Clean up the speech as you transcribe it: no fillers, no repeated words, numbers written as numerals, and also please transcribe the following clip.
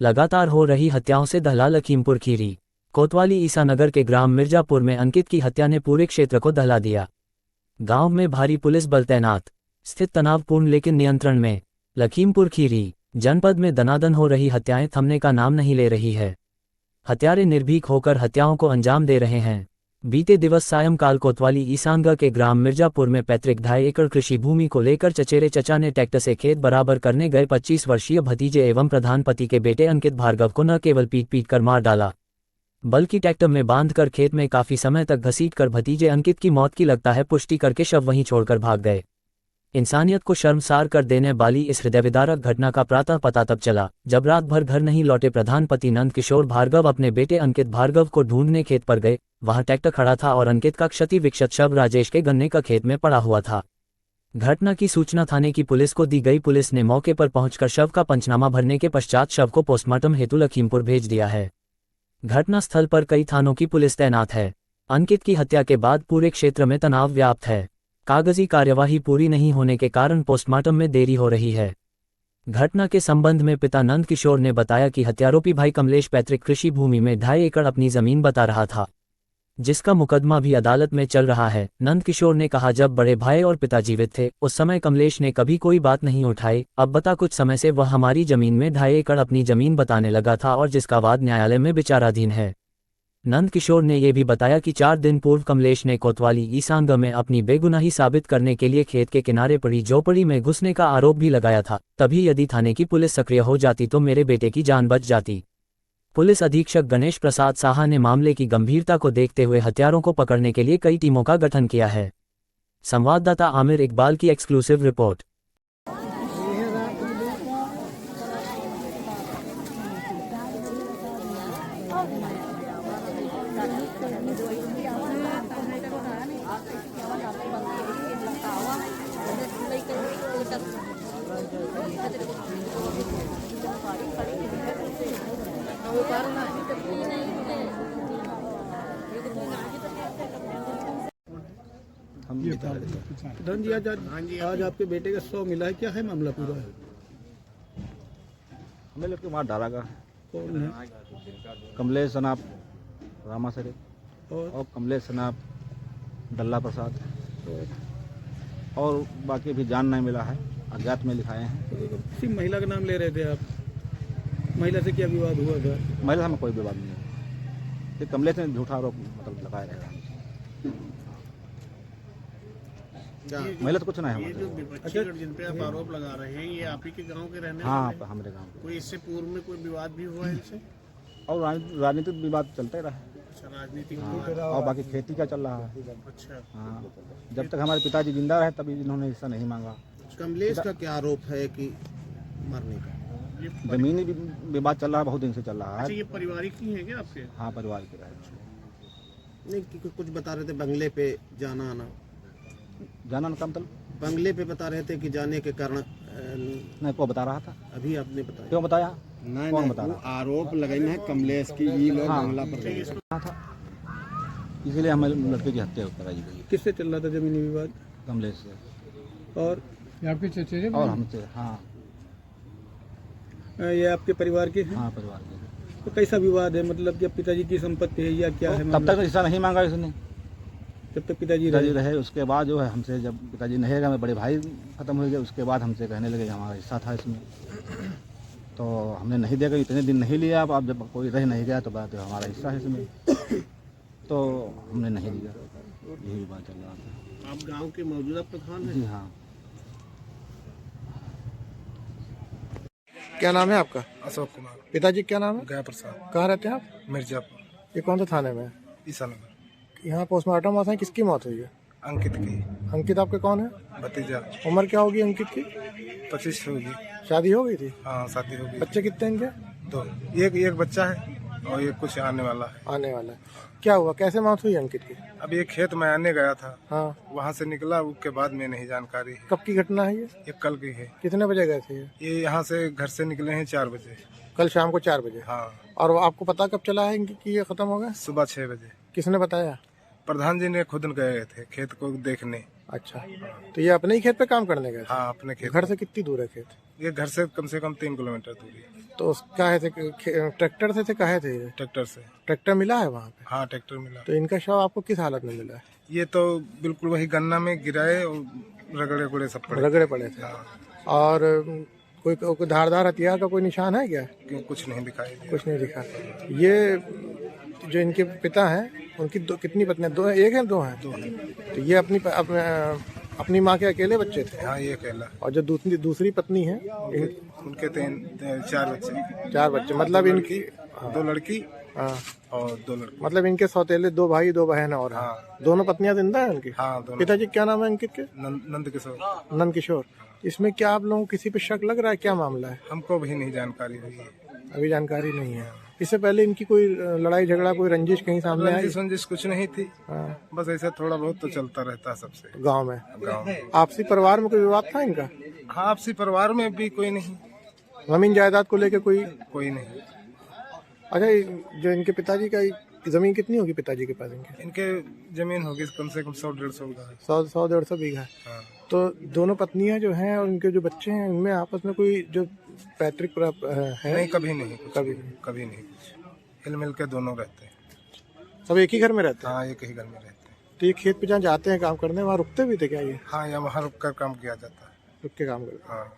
लगातार हो रही हत्याओं से दहला लखीमपुर खीरी। कोतवाली ईसानगर के ग्राम मिर्जापुर में अंकित की हत्या ने पूरे क्षेत्र को दहला दिया। गांव में भारी पुलिस बल तैनात, स्थिति तनावपूर्ण लेकिन नियंत्रण में। लखीमपुर खीरी जनपद में दनादन हो रही हत्याएं थमने का नाम नहीं ले रही है। हत्यारे निर्भीक होकर हत्याओं को अंजाम दे रहे हैं। बीते दिवस सायंकाल कोतवाली ईसानगर के ग्राम मिर्जापुर में पैतृक 2.5 एकड़ कृषि भूमि को लेकर चचेरे चचा ने ट्रैक्टर से खेत बराबर करने गए 25 वर्षीय भतीजे एवं प्रधान पति के बेटे अंकित भार्गव को न केवल पीट कर मार डाला, बल्कि ट्रैक्टर में बांधकर खेत में काफी समय तक घसीटकर भतीजे अंकित की मौत की लगता है पुष्टि करके शव वहीं छोड़कर भाग गए। इंसानियत को शर्मसार कर देने वाली इस हृदयविदारक घटना का प्रातः पता तब चला जब रात भर घर नहीं लौटे प्रधान पति नंद किशोर भार्गव अपने बेटे अंकित भार्गव को ढूंढने खेत पर गए। वहां ट्रैक्टर खड़ा था और अंकित का क्षति विक्षत शव राजेश के गन्ने का खेत में पड़ा हुआ था। घटना की सूचना थाने की पुलिस को दी गई। पुलिस ने मौके पर पहुंचकर शव का पंचनामा भरने के पश्चात शव को पोस्टमार्टम हेतु लखीमपुर भेज दिया है। घटनास्थल पर कई थानों की पुलिस तैनात है। अंकित की हत्या के बाद पूरे क्षेत्र में तनाव व्याप्त है। कागजी कार्यवाही पूरी नहीं होने के कारण पोस्टमार्टम में देरी हो रही है। घटना के संबंध में पिता नंद किशोर ने बताया कि हत्यारोपी भाई कमलेश पैतृक कृषि भूमि में 2.5 एकड़ अपनी जमीन बता रहा था, जिसका मुकदमा भी अदालत में चल रहा है। नंद किशोर ने कहा, जब बड़े भाई और पिता जीवित थे उस समय कमलेश ने कभी कोई बात नहीं उठाई। अब बता कुछ समय से वह हमारी जमीन में 2.5 एकड़ अपनी जमीन बताने लगा था और जिसका वाद न्यायालय में विचाराधीन है। नंद किशोर ने यह भी बताया कि 4 दिन पूर्व कमलेश ने कोतवाली ईसानगर में अपनी बेगुनाही साबित करने के लिए खेत के किनारे पड़ी झोपड़ी में घुसने का आरोप भी लगाया था। तभी यदि थाने की पुलिस सक्रिय हो जाती तो मेरे बेटे की जान बच जाती। पुलिस अधीक्षक गणेश प्रसाद साहा ने मामले की गंभीरता को देखते हुए हत्यारों को पकड़ने के लिए कई टीमों का गठन किया है। संवाददाता आमिर इकबाल की एक्सक्लूसिव रिपोर्ट। प्रधान जी, आज आपके बेटे का शव मिला है, क्या है मामला पूरा? हमें लोग के वहाँ डाला गया। कौन है? कमलेश सनाप रामासरे और कमलेश सनाप डल्ला प्रसाद और बाकी भी जान नहीं मिला है, अज्ञात में लिखाए हैं। किसी महिला का नाम ले रहे थे आप, महिला से क्या विवाद हुआ था? महिला हमें कोई विवाद नहीं है, कि कमलेश ने झूठा आरोप मतलब लगाया रहेगा। महिला तो कुछ नहीं है। ये जो विपक्षी जिन पे आप आरोप लगा रहे हैं, ये आप ही के गांव के रहने हाँ, वाले हैं? हमारे गाँव के। कोई इससे पूर्व में कोई विवाद भी हुआ है इनसे? और राजनीतिक विवाद चलते रहा है। अच्छा, राजनीतिक हाँ, विवाद। और बाकी खेती का चल रहा है। अच्छा, हाँ, जब तक हमारे पिताजी जिंदा रहे तभी इन्होंने हिस्सा नहीं मांगा। कमलेश का क्या आरोप है कि मरने का? जमीनी विवाद चल रहा है, बहुत दिन से चल रहा अच्छा, है। ये पारिवारिक ही है क्या आपके? हाँ, परिवार के रहे। नहीं कि कुछ बता रहे थे बंगले पे जाना आना, जाना ना काम बंगले पे बता रहे थे कि जाने के कारण नहीं, को बता रहा था। अभी आपने बताया। क्यों बताया? नहीं कौन नहीं, बता वो रहा? आरोप लगाई है कमलेश की, ये लोग हाँ। बंगला पर गए। था, इसीलिए हमारे लड़के की हत्या कराई गई किससे चल रहा था जमीनी विवाद? कमलेश से और आपके चचेरे और हमसे। हाँ ये आपके परिवार के हैं? हाँ, परिवार के। तो कैसा विवाद है, मतलब कि पिताजी की संपत्ति है या क्या है तब मामला? तक हिस्सा नहीं मांगा इसने। जब तक पिताजी पिताजी रहे। रहे उसके बाद जो है हमसे, जब पिताजी नहीं रहे, मेरे बड़े भाई खत्म हो गए, उसके बाद हमसे कहने लगे हमारा हिस्सा था इसमें। तो हमने नहीं दिया, इतने दिन नहीं लिया। अब जब कोई रह नहीं गया तो बात हमारा हिस्सा है इसमें, तो हमने नहीं दिया। यही बात चल रहा था। आप गांव के मौजूदा प्रधान हैं? जी हाँ। क्या नाम है आपका? अशोक कुमार। पिताजी क्या नाम है? गया प्रसाद, कहाँ रहते हैं आप? मिर्जापुर, ये कौन सा थाने में है? ईसानगर। यहाँ पोस्टमार्टम हुआ था, किसकी मौत हुई है? अंकित की अंकित आपके कौन है? भतीजा, उम्र क्या होगी अंकित की? 25 होगी। शादी हो गई थी? हाँ, शादी होगी। बच्चे कितने हैं इनके? 2, एक बच्चा है और एक कुछ आने वाला है। आने वाला है। क्या हुआ, कैसे मौत हुई अंकित की? अब ये खेत में आने गया था, हाँ, वहाँ से निकला, उसके बाद में नहीं जानकारी है। कब की घटना है ये? ये कल की है। कितने बजे गए थे ये यहाँ से घर से निकले हैं 4 बजे। कल शाम को 4 बजे? हाँ, और आपको पता कब चला है इनकी कि ये खत्म हो गया? सुबह 6 बजे। किसने बताया? प्रधान जी ने खुद गए थे खेत को देखने। अच्छा, तो ये अपने ही खेत पे काम करने गए थे? हाँ अपने खेत। घर से कितनी दूर है खेत? ये घर से कम 3 किलोमीटर दूरी है। तो काहे थे ट्रैक्टर से थे, काहे थे ये? ट्रैक्टर से। ट्रैक्टर मिला है वहाँ पे? हाँ ट्रैक्टर मिला। तो इनका शव आपको किस हालत में मिला है? ये तो बिल्कुल वही गन्ना में गिराए और रगड़े गुड़े सब पड़े। रगड़े पड़े थे। और कोई धारदार हथियार का कोई निशान है क्या? क्यों कुछ नहीं दिखाई दिया। कुछ नहीं दिखा। ये जो इनके पिता हैं उनकी कितनी पत्नियां? दो, एक है दो हैं? दो हैं। तो ये अपनी माँ के अकेले बच्चे थे? हाँ ये अकेला। और जो दूसरी पत्नी है उनके 4 बच्चे। 4 बच्चे, मतलब इनकी 2 लड़की हाँ, और 2 लड़के। मतलब इनके सौतेले 2 भाई 2 बहन और हैं। हाँ। दोनों पत्नियां जिंदा हैं उनकी? हाँ दोनों। पिताजी क्या नाम है अंकित के? नंद किशोर। नंद किशोर। इसमें क्या आप लोगों को किसी पे शक लग रहा है? क्या मामला है? हमको भी नहीं जानकारी हुई है। अभी जानकारी नहीं है। इससे पहले इनकी कोई लड़ाई झगड़ा, कोई रंजिश कहीं सामने आई? रंजिश कुछ नहीं थी। हाँ, बस ऐसा थोड़ा बहुत तो चलता रहता सबसे गांव में। गाँव में। आपसी परिवार में कोई विवाद था इनका? हाँ आपसी परिवार में भी कोई नहीं। जमीन जायदाद को लेकर कोई? कोई नहीं। अच्छा, जो इनके पिताजी का जमीन कितनी होगी पिताजी के पास? इनके जमीन होगी कम से कम 100-150 बीघा। 100-150 बीघा। हाँ। तो दोनों पत्नियां जो हैं और उनके जो बच्चे हैं उनमें आपस में कोई जो पैतृक है? नहीं कभी नहीं कुछ। कभी नहीं। कभी नहीं कुछ। हिल मिल के दोनों रहते हैं। सब एक ही घर में रहते हैं? हाँ एक ही घर में रहते हैं। तो ये खेत पे जहाँ जाते हैं काम करने, वहाँ रुकते भी थे क्या ये? हाँ या वहाँ रुक कर काम किया जाता है। रुक के काम करते हैं? हाँ।